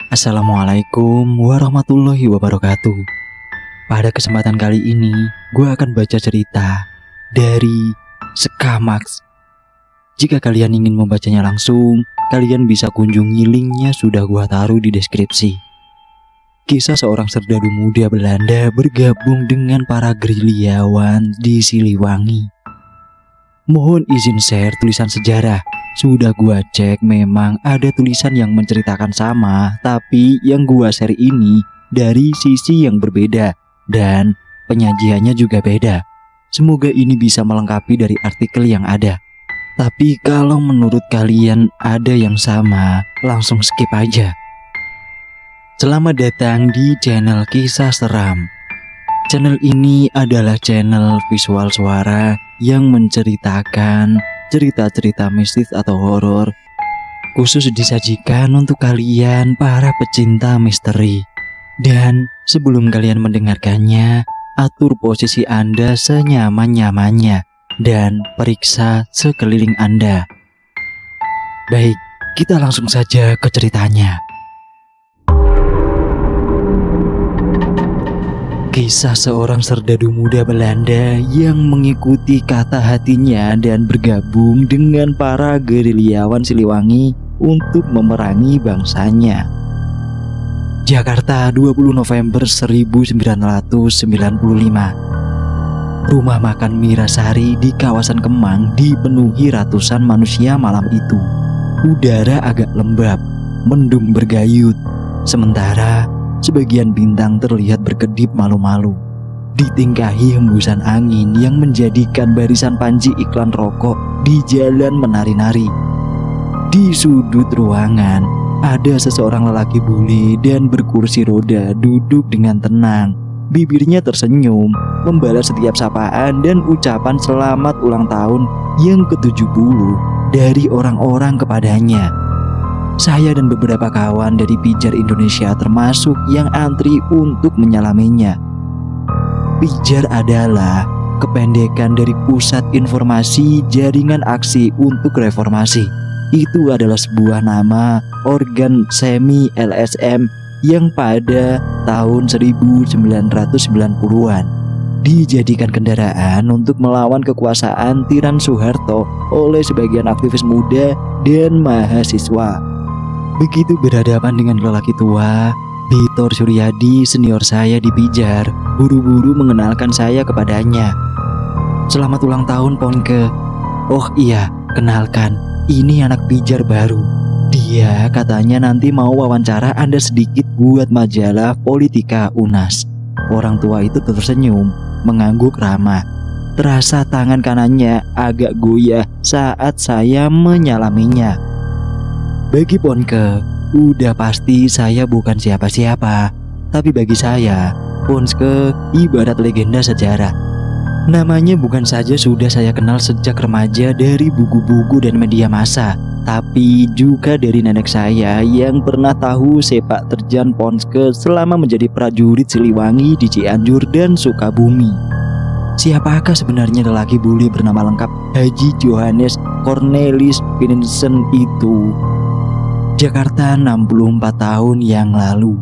Assalamualaikum warahmatullahi wabarakatuh. Pada kesempatan kali ini, gue akan baca cerita dari Skamax. Jika kalian ingin membacanya langsung, kalian bisa kunjungi linknya sudah gue taruh di deskripsi. Kisah seorang serdadu muda Belanda bergabung dengan para gerilyawan di Siliwangi. Mohon izin share tulisan sejarah. Sudah gua cek memang ada tulisan yang menceritakan sama, tapi yang gua share ini dari sisi yang berbeda dan penyajiannya juga beda. Semoga ini bisa melengkapi dari artikel yang ada. Tapi kalau menurut kalian ada yang sama, langsung skip aja. Selamat datang di channel Kisah Seram. Channel ini adalah channel visual suara yang menceritakan cerita-cerita mistis atau horor, khusus disajikan untuk kalian para pecinta misteri. Dan sebelum kalian mendengarkannya, atur posisi Anda senyaman-nyamannya dan periksa sekeliling Anda. Baik, kita langsung saja ke ceritanya. Kisah seorang serdadu muda Belanda yang mengikuti kata hatinya dan bergabung dengan para gerilyawan Siliwangi untuk memerangi bangsanya. Jakarta, 20 November 1995. Rumah makan Mirasari di kawasan Kemang dipenuhi ratusan manusia malam itu. Udara agak lembab, mendung bergayut, sementara sebagian bintang terlihat berkedip malu-malu. Ditingkahi hembusan angin yang menjadikan barisan panji iklan rokok di jalan menari-nari. Di sudut ruangan ada seseorang lelaki bule dan berkursi roda duduk dengan tenang. Bibirnya tersenyum, membalas setiap sapaan dan ucapan selamat ulang tahun yang ke-70 dari orang-orang kepadanya. Saya dan beberapa kawan dari Pijar Indonesia termasuk yang antri untuk menyalaminya. Pijar adalah kependekan dari Pusat Informasi Jaringan Aksi untuk Reformasi. Itu adalah sebuah nama organ semi LSM yang pada tahun 1990-an dijadikan kendaraan untuk melawan kekuasaan Tiran Soeharto oleh sebagian aktivis muda dan mahasiswa. Begitu berhadapan dengan lelaki tua, Bitor Suryadi, senior saya di Pijar, buru-buru mengenalkan saya kepadanya. Selamat ulang tahun Ponke. Oh iya, kenalkan, ini anak Pijar baru. Dia katanya nanti mau wawancara Anda sedikit buat majalah Politika UNAS. Orang tua itu tersenyum, mengangguk ramah. Terasa tangan kanannya agak goyah saat saya menyalaminya. Bagi Ponke, udah pasti saya bukan siapa-siapa. Tapi bagi saya, Ponke ibarat legenda sejarah. Namanya bukan saja sudah saya kenal sejak remaja dari buku-buku dan media massa, tapi juga dari nenek saya yang pernah tahu sepak terjang Ponke selama menjadi prajurit Siliwangi di Cianjur dan Sukabumi. Siapakah sebenarnya lelaki bule bernama lengkap Haji Johannes Cornelis Vincent itu? Jakarta 64 tahun yang lalu.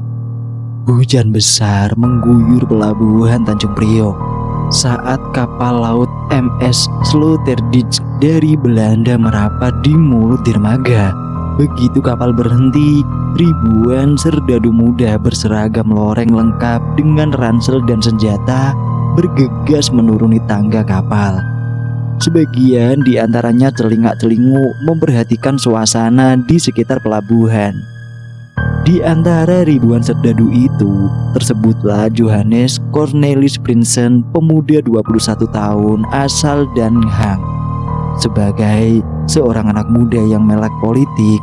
Hujan besar mengguyur pelabuhan Tanjung Priok saat kapal laut MS Sloterdijk dari Belanda merapat di mulut dermaga. Begitu kapal berhenti, ribuan serdadu muda berseragam loreng lengkap dengan ransel dan senjata bergegas menuruni tangga kapal. Sebagian di antaranya celingak-celinguk memperhatikan suasana di sekitar pelabuhan. Di antara ribuan serdadu itu, tersebutlah Johannes Cornelis Vincent, pemuda 21 tahun asal Dan Haag. Sebagai seorang anak muda yang melek politik,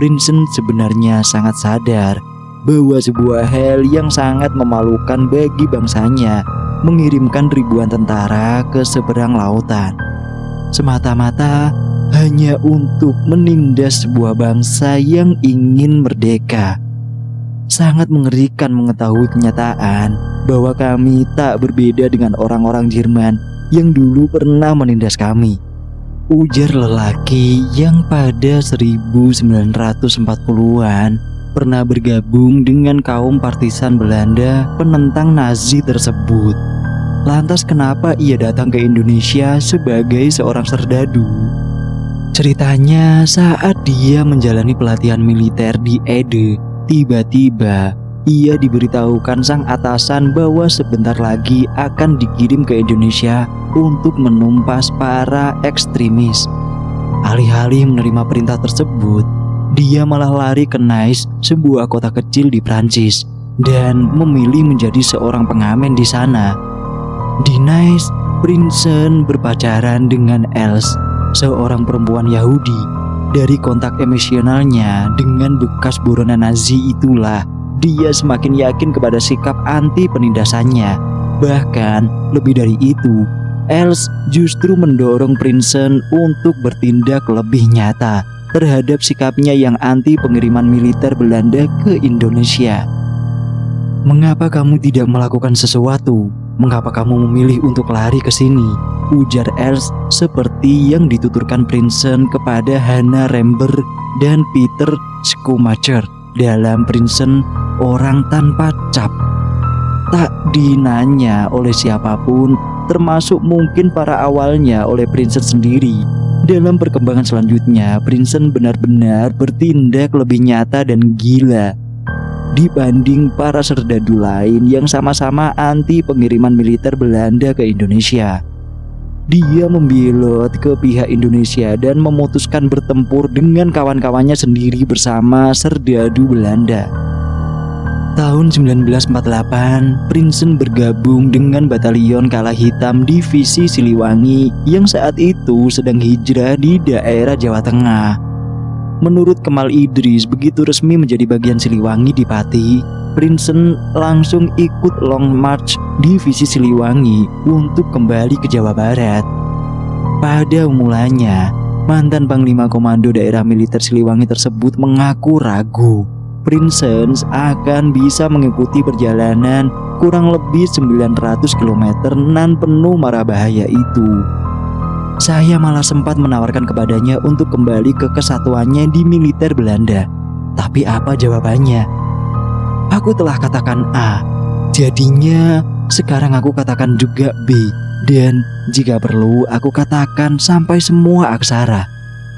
Vincent sebenarnya sangat sadar bahwa sebuah hal yang sangat memalukan bagi bangsanya mengirimkan ribuan tentara ke seberang lautan, semata-mata hanya untuk menindas sebuah bangsa yang ingin merdeka. Sangat mengerikan mengetahui kenyataan bahwa kami tak berbeda dengan orang-orang Jerman yang dulu pernah menindas kami. Ujar lelaki yang pada 1940-an pernah bergabung dengan kaum partisan Belanda penentang Nazi tersebut. Lantas kenapa ia datang ke Indonesia sebagai seorang serdadu? Ceritanya saat dia menjalani pelatihan militer di Ede, tiba-tiba ia diberitahukan sang atasan bahwa sebentar lagi akan dikirim ke Indonesia untuk menumpas para ekstremis. Alih-alih menerima perintah tersebut, dia malah lari ke Nice, sebuah kota kecil di Prancis, dan memilih menjadi seorang pengamen di sana. Di Nice, Prinsen berpacaran dengan Els, seorang perempuan Yahudi. Dari kontak emosionalnya dengan bekas buronan Nazi itulah, dia semakin yakin kepada sikap anti penindasannya. Bahkan lebih dari itu, Els justru mendorong Prinsen untuk bertindak lebih nyata terhadap sikapnya yang anti pengiriman militer Belanda ke Indonesia. "Mengapa kamu tidak melakukan sesuatu? Mengapa kamu memilih untuk lari ke sini?" ujar Els seperti yang dituturkan Prinsen kepada Hannah Rember dan Peter Schumacher dalam Prinsen Orang Tanpa Cap. Tak dinanya oleh siapapun, termasuk mungkin para awalnya oleh Prinsen sendiri. Dalam perkembangan selanjutnya, Prinsen benar-benar bertindak lebih nyata dan gila dibanding para serdadu lain yang sama-sama anti pengiriman militer Belanda ke Indonesia. Dia membelot ke pihak Indonesia dan memutuskan bertempur dengan kawan-kawannya sendiri bersama serdadu Belanda. Tahun 1948, Prinsen bergabung dengan Batalion Kala Hitam Divisi Siliwangi yang saat itu sedang hijrah di daerah Jawa Tengah. Menurut Kemal Idris, begitu resmi menjadi bagian Siliwangi di Pati, Prinsen langsung ikut Long March Divisi Siliwangi untuk kembali ke Jawa Barat. Pada mulanya, mantan Panglima Komando Daerah Militer Siliwangi tersebut mengaku ragu Prinsen akan bisa mengikuti perjalanan kurang lebih 900 km nan penuh mara bahaya itu. Saya malah sempat menawarkan kepadanya untuk kembali ke kesatuannya di militer Belanda. Tapi apa jawabannya? Aku telah katakan A, jadinya sekarang aku katakan juga B, dan jika perlu aku katakan sampai semua aksara.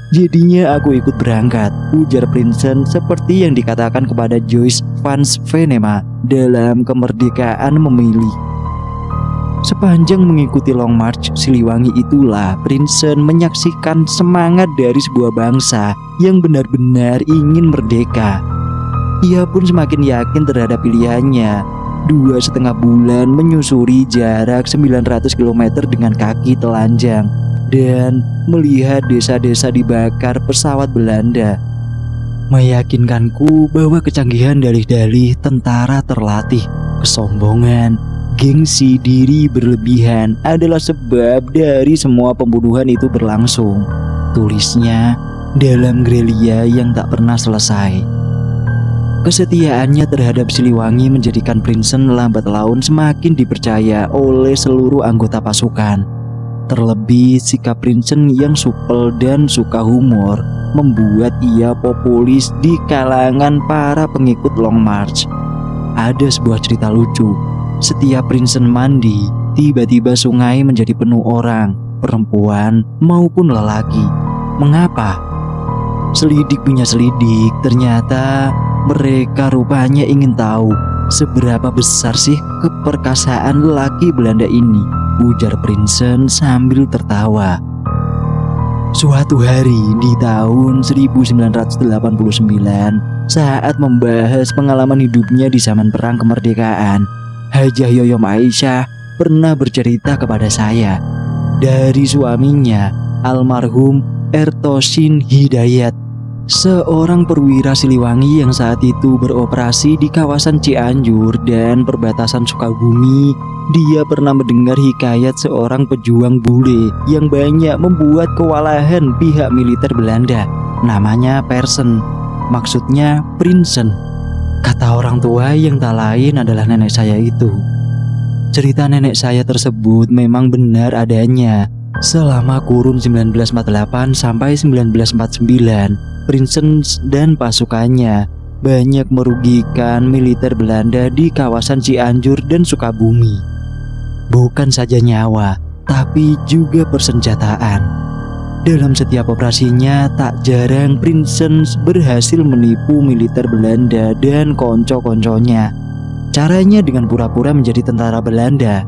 Jadinya aku ikut berangkat, ujar Prinsen seperti yang dikatakan kepada Joyce van Venema dalam Kemerdekaan Memilih. Sepanjang mengikuti Long March Siliwangi itulah Prinsen menyaksikan semangat dari sebuah bangsa yang benar-benar ingin merdeka. Ia pun semakin yakin terhadap pilihannya. 2,5 bulan menyusuri jarak 900 km dengan kaki telanjang dan melihat desa-desa dibakar pesawat Belanda meyakinkanku bahwa kecanggihan dalih-dalih tentara terlatih, kesombongan, gengsi diri berlebihan adalah sebab dari semua pembunuhan itu berlangsung, tulisnya dalam gerilya yang tak pernah selesai. Kesetiaannya terhadap Siliwangi menjadikan Prinsen lambat laun semakin dipercaya oleh seluruh anggota pasukan. Terlebih sikap Prinsen yang supel dan suka humor membuat ia populis di kalangan para pengikut Long March. Ada sebuah cerita lucu. Setiap Prinsen mandi, tiba-tiba sungai menjadi penuh orang, perempuan maupun lelaki. Mengapa? Selidik punya selidik, ternyata mereka rupanya ingin tahu seberapa besar sih keperkasaan lelaki Belanda ini, ujar Prinsen sambil tertawa. Suatu hari di tahun 1989, saat membahas pengalaman hidupnya di zaman perang kemerdekaan, Hajah Yoyom Aisyah pernah bercerita kepada saya dari suaminya, almarhum Ertosin Hidayat, seorang perwira Siliwangi yang saat itu beroperasi di kawasan Cianjur dan perbatasan Sukabumi. Dia pernah mendengar hikayat seorang pejuang bule yang banyak membuat kewalahan pihak militer Belanda. Namanya Persen, maksudnya Prinsen. Kata orang tua yang tak lain adalah nenek saya itu. Cerita nenek saya tersebut memang benar adanya. Selama kurun 1948 sampai 1949, Prinsen dan pasukannya banyak merugikan militer Belanda di kawasan Cianjur dan Sukabumi. Bukan saja nyawa, tapi juga persenjataan. Dalam setiap operasinya, tak jarang Prinsen berhasil menipu militer Belanda dan konco-konconya. Caranya dengan pura-pura menjadi tentara Belanda.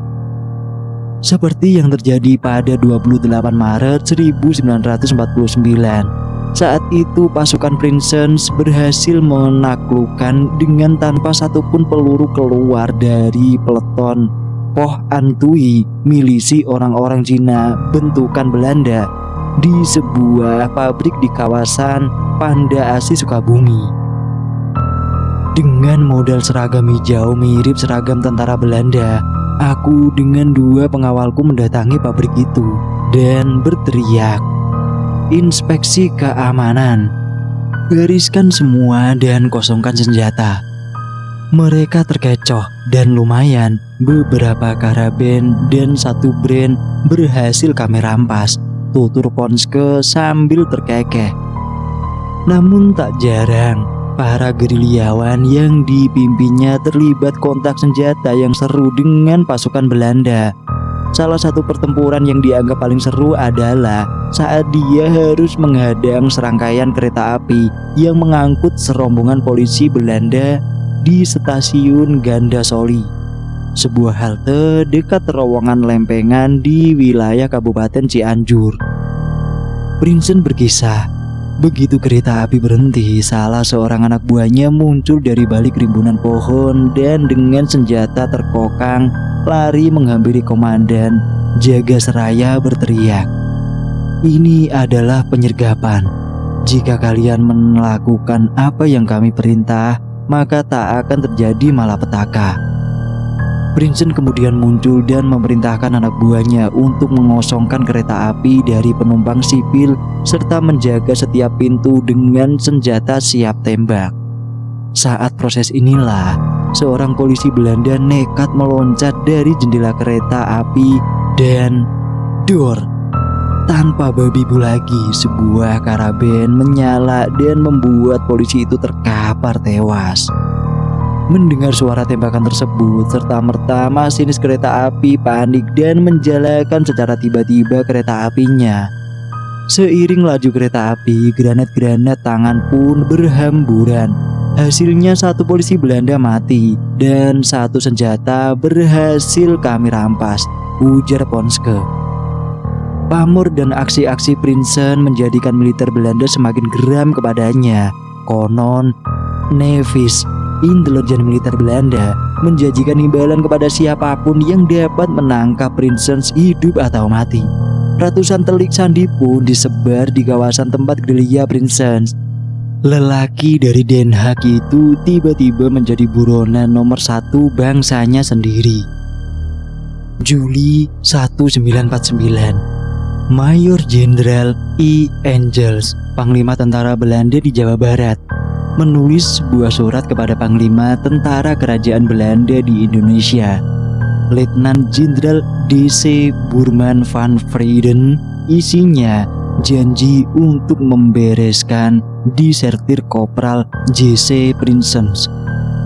Seperti yang terjadi pada 28 Maret 1949. Saat itu pasukan Prinsen berhasil menaklukkan dengan tanpa satupun peluru keluar dari peleton Poh An Tui, milisi orang-orang Cina bentukan Belanda, di sebuah pabrik di kawasan Panda Asi, Sukabumi. Dengan modal seragam hijau mirip seragam tentara Belanda, aku dengan 2 pengawalku mendatangi pabrik itu dan berteriak, "Inspeksi keamanan, gariskan semua dan kosongkan senjata." Mereka terkecoh dan lumayan beberapa karaben dan 1 brand berhasil kami rampas, tutur Ponske sambil terkekeh. Namun tak jarang para gerilyawan yang dipimpinnya terlibat kontak senjata yang seru dengan pasukan Belanda. Salah satu pertempuran yang dianggap paling seru adalah saat dia harus menghadang serangkaian kereta api yang mengangkut serombongan polisi Belanda di stasiun Gandasoli, sebuah halte dekat terowongan lempengan di wilayah Kabupaten Cianjur. Prinsen berkisah, begitu kereta api berhenti, salah seorang anak buahnya muncul dari balik rimbunan pohon dan dengan senjata terkokang lari menghampiri komandan jaga seraya berteriak, "Ini adalah penyergapan. Jika kalian melakukan apa yang kami perintah, maka tak akan terjadi malapetaka." Prinsen kemudian muncul dan memerintahkan anak buahnya untuk mengosongkan kereta api dari penumpang sipil serta menjaga setiap pintu dengan senjata siap tembak. Saat proses inilah, seorang polisi Belanda nekat meloncat dari jendela kereta api dan dor. Tanpa babi bu lagi, sebuah karaben menyala dan membuat polisi itu terkapar tewas. Mendengar suara tembakan tersebut, serta-merta masinis kereta api panik dan menjalankan secara tiba-tiba kereta apinya. Seiring laju kereta api, granat-granat tangan pun berhamburan. Hasilnya 1 polisi Belanda mati dan 1 senjata berhasil kami rampas, ujar Ponske. Pamor dan aksi-aksi Prinsen menjadikan militer Belanda semakin geram kepadanya. Konon, Nevis, intelijen militer Belanda, menjanjikan imbalan kepada siapapun yang dapat menangkap Prinsen hidup atau mati. Ratusan telik sandi pun disebar di kawasan tempat gerilya Prinsen. Lelaki dari Den Haag itu tiba-tiba menjadi buronan nomor 1 bangsanya sendiri. Juli 1949, Mayor Jenderal E. Engels, Panglima Tentara Belanda di Jawa Barat, menulis sebuah surat kepada Panglima Tentara Kerajaan Belanda di Indonesia, Letnan Jenderal D.C. Burman van Vreden. Isinya janji untuk membereskan disertir Kopral J.C. Prinsen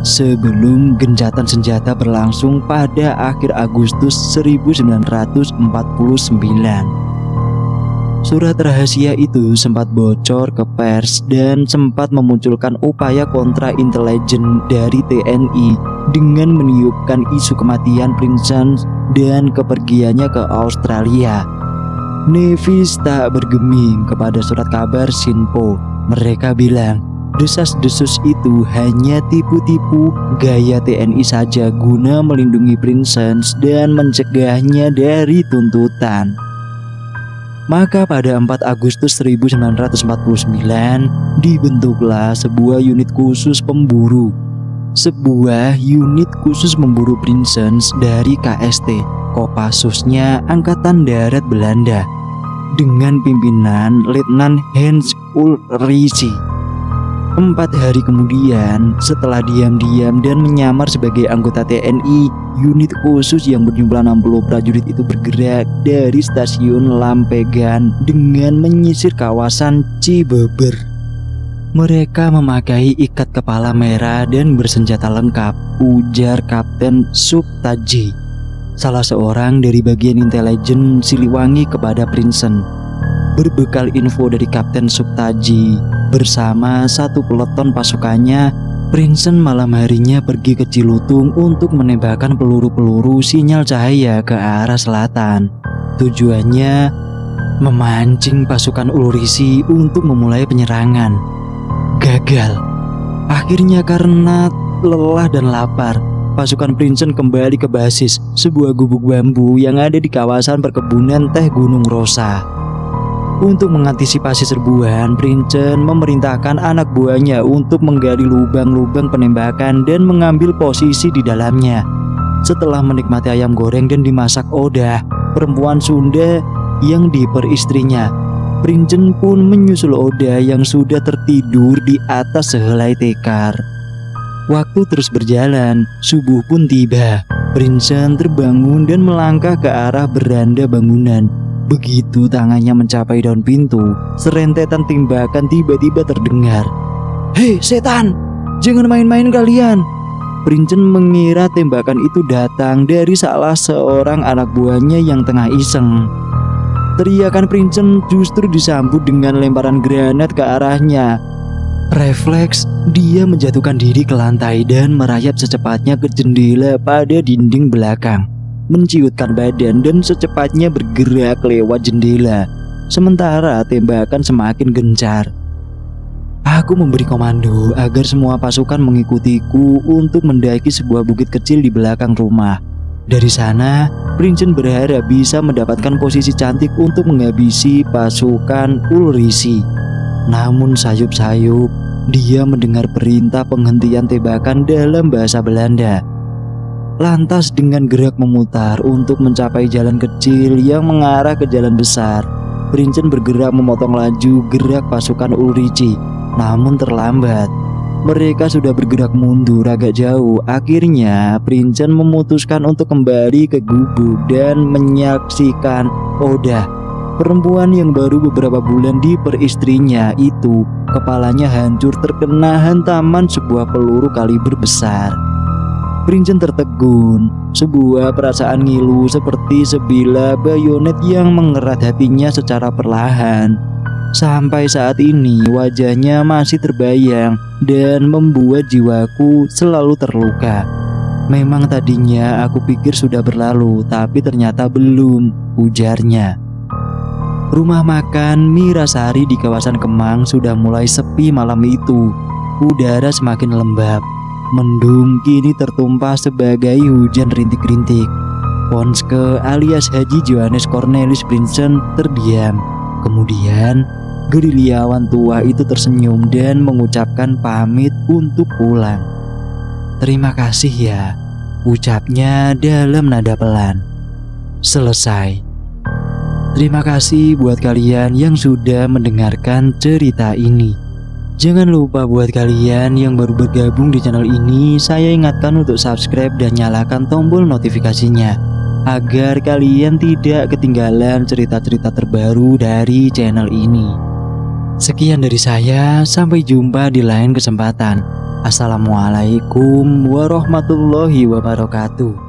sebelum gencatan senjata berlangsung pada akhir Agustus 1949. Surat rahasia itu sempat bocor ke pers dan sempat memunculkan upaya kontra intelijen dari TNI dengan meniupkan isu kematian Prinsen dan kepergiannya ke Australia. Nevis tak bergeming kepada surat kabar Sinpo. Mereka bilang desas-desus itu hanya tipu-tipu gaya TNI saja guna melindungi Prinsen dan mencegahnya dari tuntutan. Maka pada 4 Agustus 1949 dibentuklah sebuah unit khusus pemburu. Sebuah unit khusus memburu Prinsen dari KST, Kopassusnya Angkatan Darat Belanda, dengan pimpinan Letnan Hans Ulrichi. 4 hari kemudian, setelah diam-diam dan menyamar sebagai anggota TNI, unit khusus yang berjumlah 60 prajurit itu bergerak dari stasiun Lampegan dengan menyisir kawasan Cibeber. Mereka memakai ikat kepala merah dan bersenjata lengkap, ujar Kapten Subtaji, salah seorang dari bagian intelijen Siliwangi kepada Prinsen. Berbekal info dari Kapten Subtaji, bersama satu peleton pasukannya, Prinsen malam harinya pergi ke Cilutung untuk menembakkan peluru-peluru sinyal cahaya ke arah selatan. Tujuannya memancing pasukan Ulrisi untuk memulai penyerangan. Gagal. Akhirnya karena lelah dan lapar, pasukan Prinsen kembali ke basis, sebuah gubuk bambu yang ada di kawasan perkebunan teh Gunung Rosa. Untuk mengantisipasi serbuan, Prinsen memerintahkan anak buahnya untuk menggali lubang-lubang penembakan dan mengambil posisi di dalamnya. Setelah menikmati ayam goreng dan dimasak Odah, perempuan Sunda yang diperistrinya, Prinsen pun menyusul Odah yang sudah tertidur di atas sehelai tikar. Waktu terus berjalan, subuh pun tiba. Prinsen terbangun dan melangkah ke arah beranda bangunan. Begitu tangannya mencapai daun pintu, serentetan tembakan tiba-tiba terdengar. "Hei setan, jangan main-main kalian!" Prinsen mengira tembakan itu datang dari salah seorang anak buahnya yang tengah iseng. Teriakan Prinsen justru disambut dengan lemparan granat ke arahnya. Refleks, dia menjatuhkan diri ke lantai dan merayap secepatnya ke jendela pada dinding belakang, menciutkan badan dan secepatnya bergerak lewat jendela. Sementara tembakan semakin gencar. Aku memberi komando agar semua pasukan mengikutiku untuk mendaki sebuah bukit kecil di belakang rumah. Dari sana, Prinsen berharap bisa mendapatkan posisi cantik untuk menghabisi pasukan Ulrisi. Namun sayup-sayup, dia mendengar perintah penghentian tembakan dalam bahasa Belanda. Lantas dengan gerak memutar untuk mencapai jalan kecil yang mengarah ke jalan besar, Prinsen bergerak memotong laju gerak pasukan Ulrisi. Namun terlambat. Mereka sudah bergerak mundur agak jauh. Akhirnya Prinsen memutuskan untuk kembali ke gubuk dan menyaksikan Odah, perempuan yang baru beberapa bulan diperistrinya itu, kepalanya hancur terkena hantaman sebuah peluru kaliber besar. Prinsen tertegun, sebuah perasaan ngilu seperti sebilah bayonet yang mengerat hatinya secara perlahan. Sampai saat ini wajahnya masih terbayang dan membuat jiwaku selalu terluka. Memang tadinya aku pikir sudah berlalu, tapi ternyata belum, ujarnya. Rumah makan Mirasari di kawasan Kemang sudah mulai sepi malam itu. Udara semakin lembab. Mendung kini tertumpah sebagai hujan rintik-rintik. Ponske alias Haji Johannes Cornelis Prinsen terdiam. Kemudian gerilyawan tua itu tersenyum dan mengucapkan pamit untuk pulang. "Terima kasih ya," ucapnya dalam nada pelan. Selesai. Terima kasih buat kalian yang sudah mendengarkan cerita ini. Jangan lupa buat kalian yang baru bergabung di channel ini, saya ingatkan untuk subscribe dan nyalakan tombol notifikasinya agar kalian tidak ketinggalan cerita-cerita terbaru dari channel ini. Sekian dari saya, sampai jumpa di lain kesempatan. Assalamualaikum warahmatullahi wabarakatuh.